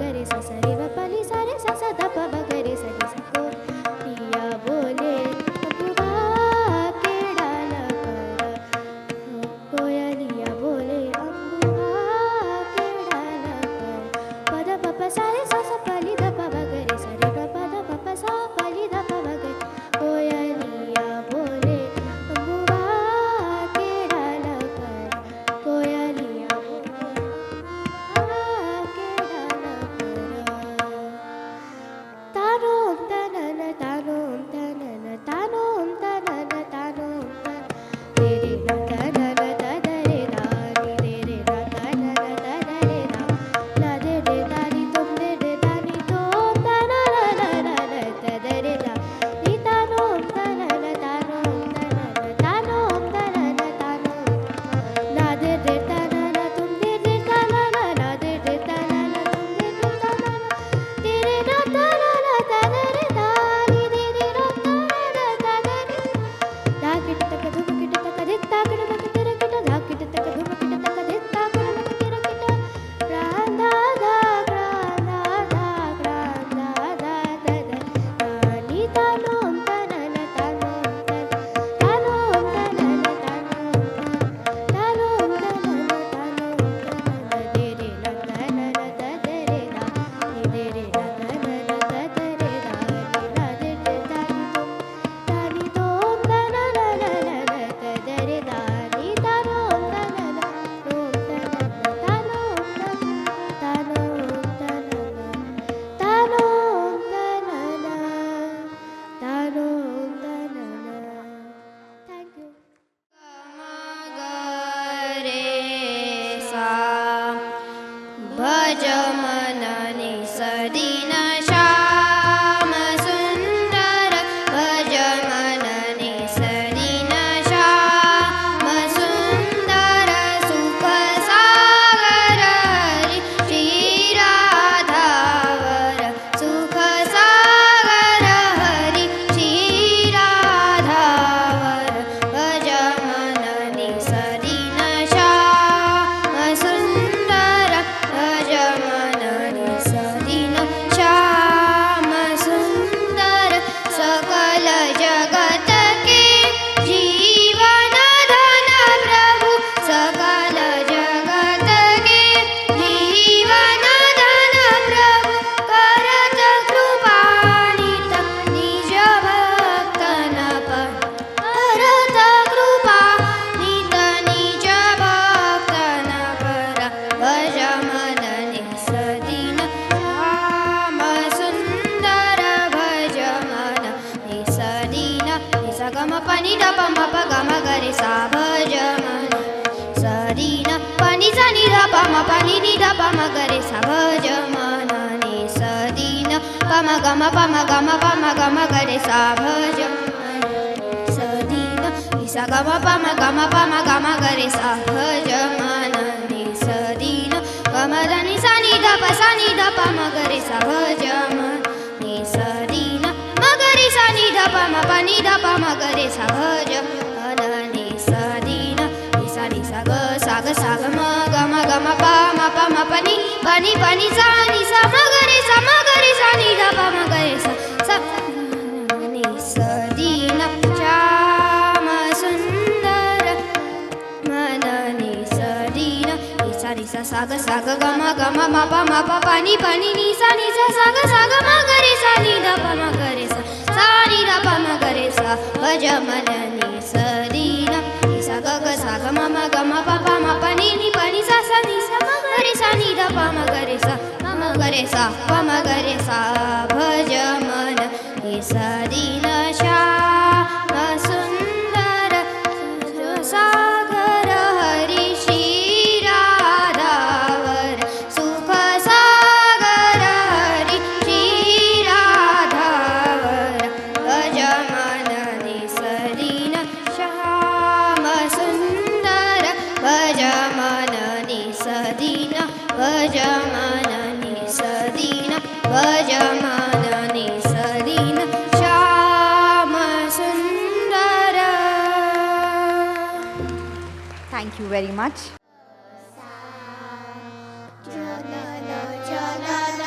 गरे सा सा रे ग प नि सा रे सा सा ध प म ग रे सा नि सा को लिया बोले अबुआ केडाल कर कोयलिया बोले अबुआ केडाल कर पद प प सा रे सा सा प नि ध प म ग रे सा रे ग प ध प प सा प नि ध प म ग कोयलिया बोले अबुआ केडाल कर कोयलिया बोले तानोम तनन तानोम तनन तानोम तनन तानोम तन तेरे न तनन तदरे दानी तेरे न तनन तदरे दा ला दे दे दानी तुम दे दे दानी तुम तनन तनन तदरे दा नी तानोम तनन तानोम तनन तानोम तनन तानोम ना दे दे तनन तुम दे दे तनन ना दे दे तनन तुम दे दे तनन तेरे न तनन तदरे दानी तेरे न तनन तदरे दाकिट तक धुमकिट तक दित्ता कण मक तेरे किट दाकिट तक धुमकिट तक दित्ता कण मक तेरे किट रांदा दा ग्रांदा दा ग्रांदा दा तद दानी तानोम तनन तानोम तन तानोम तनन तानोम तन तानोम तनन तानोम तनन तेरे न तनन तदरे दा तेरे न तनन तदरे दा नी ना दे दे दानी तुम तनन तदरे दा नी तानोम तनन तानोम तनन तानोम तनन तानोम तनन थँक यू रे सा भज मननि सदीन श्याम सुंदर भज मननि सदीन श्याम सुंदर सुख सागर हरि श्रीराधावर सुख सागर हरि श्रीराधावर भज मननि सदीन श्याम सुंदर भज मननि सदीन श्याम सुंदर सकल जगत के जीवन धन प्रभु सकल जगत के जीवन धन प्रभु करत कृपानित निज भक्तन पर करत कृपा नित निज भक्तन पर भज मननि सदीन श्याम सुंदर भज मननि सदीन सा ग म प नि ध प म प ग म ग रे सा भज मननि सदीन प नि सा नि ध प म प नि नि ध प म ग रे सा भज मननि सदीन प म ग म प म ग म प म ग म ग रे सा भज सदीन सा ग म प म ग म प म ग म ग रे सा भज मननि सदीन ग म ध नि सा नि ध प सा नि ध प म ग रे सा भज मननि सदीन म ग रे सा नि ध प म प नि ध प म ग रे सा भज मननि सदीन सा नि सा ग म ग म प म प नि प नि सा नि सा म ग रे सा नि ध प म ग रे सा सा मननि सदीन श्याम सुंदर मननि सदीन सा नि सा ग ग म प म प नि नि सा ग म ग रे सा नि ध प म ग रे सा नि ध प म ग रे सा भज मननि सदीन सा ग म ग प म प नि सा नि सा म ग रे सा नि ध प म ग रे सा म ग रे सा प म ग रे सा भज मननि सदीन श्याम सुंदर सागर हरि श्रीराधावर सुख सागर हरि श्रीराधावर भज मननि सदीन श्याम सुंदर भज मननि सदीन भज मननि सदीन भज मननि सदीन श्याम सुंदर. Thank you very much. जनन जनन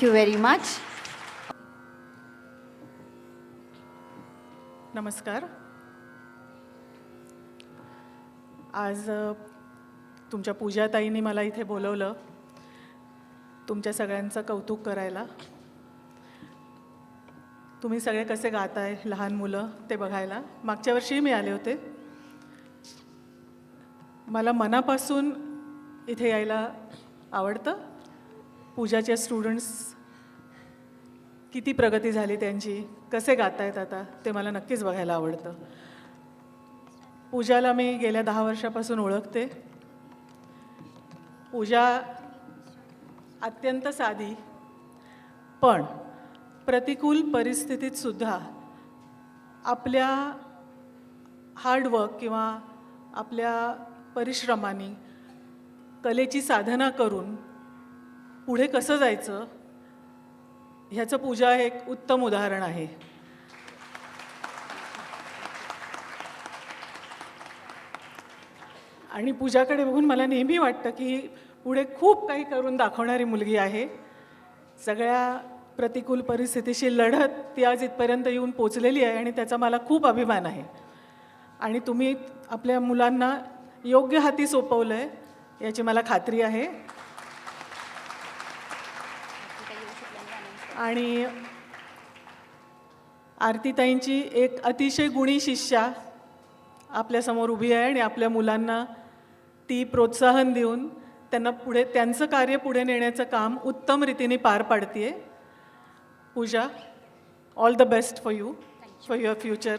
Thank you very much. नमस्कार. आज तुमच्या पूजाताईंनी मला इथे बोलवलं तुमच्या सगळ्यांचं कौतुक करायला. तुम्ही सगळे कसे गाताय, लहान मुलं, ते बघायला. मागच्या वर्षीही मी आले होते. मला मनापासून इथे यायला आवडतं. पूजाचे स्टुडंट्स किती प्रगती झाली त्यांची, कसे गातायत आता, ते मला नक्कीच बघायला आवडतं. पूजाला मी गेल्या 10 वर्षापासून ओळखते. पूजा अत्यंत साधी, पण प्रतिकूल परिस्थितीतसुद्धा आपल्या हार्डवर्क किंवा आपल्या परिश्रमाने कलेची साधना करून पुढे कसं जायचं ह्याचं पूजा एक उत्तम उदाहरण आहे. आणि पूजाकडे बघून मला नेहमी वाटतं की पुढे खूप काही करून दाखवणारी मुलगी आहे. सगळ्या प्रतिकूल परिस्थितीशी लढत ती आज इथपर्यंत येऊन पोचलेली आहे आणि त्याचा मला खूप अभिमान आहे. आणि तुम्ही आपल्या मुलांना योग्य हाती सोपवलं आहे याची मला खात्री आहे. आणि आरतीताईंची एक अतिशय गुणी शिष्या आपल्यासमोर उभी आहे आणि आपल्या मुलांना ती प्रोत्साहन देऊन त्यांना पुढे त्यांचं कार्य पुढे नेण्याचं काम उत्तम रीतीने पार पाडते. Pooja, all the best for you, for your future.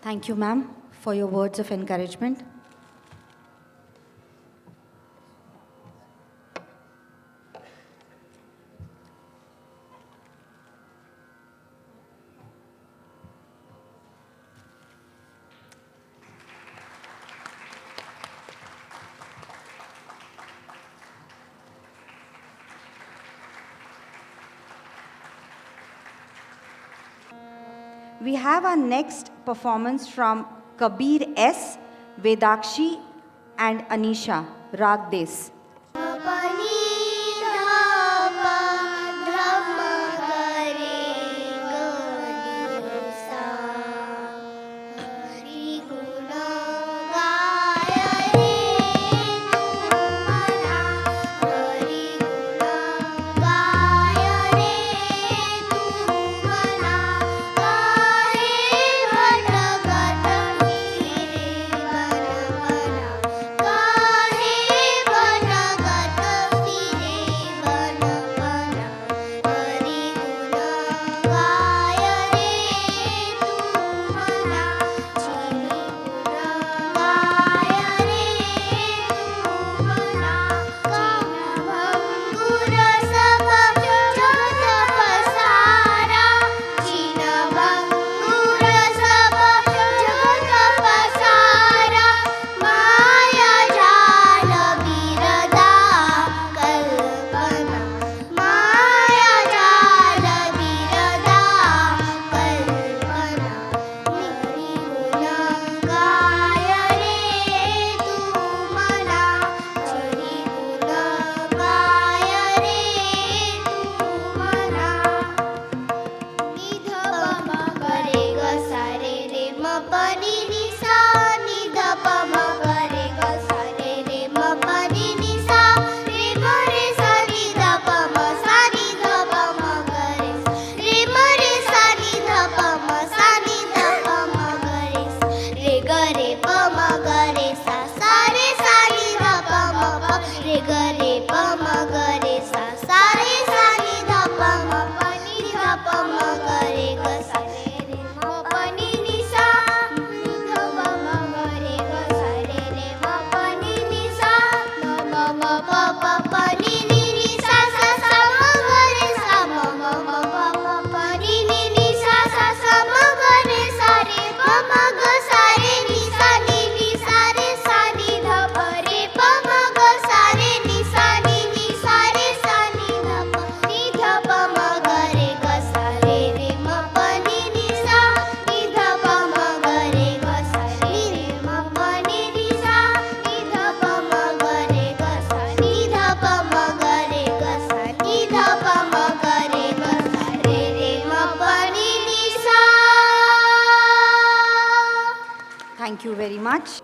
Thank you, ma'am, for your words of encouragement. We have our next performance from Kabir S, Vedakshi and Anisha Ragdes. Thank you very much.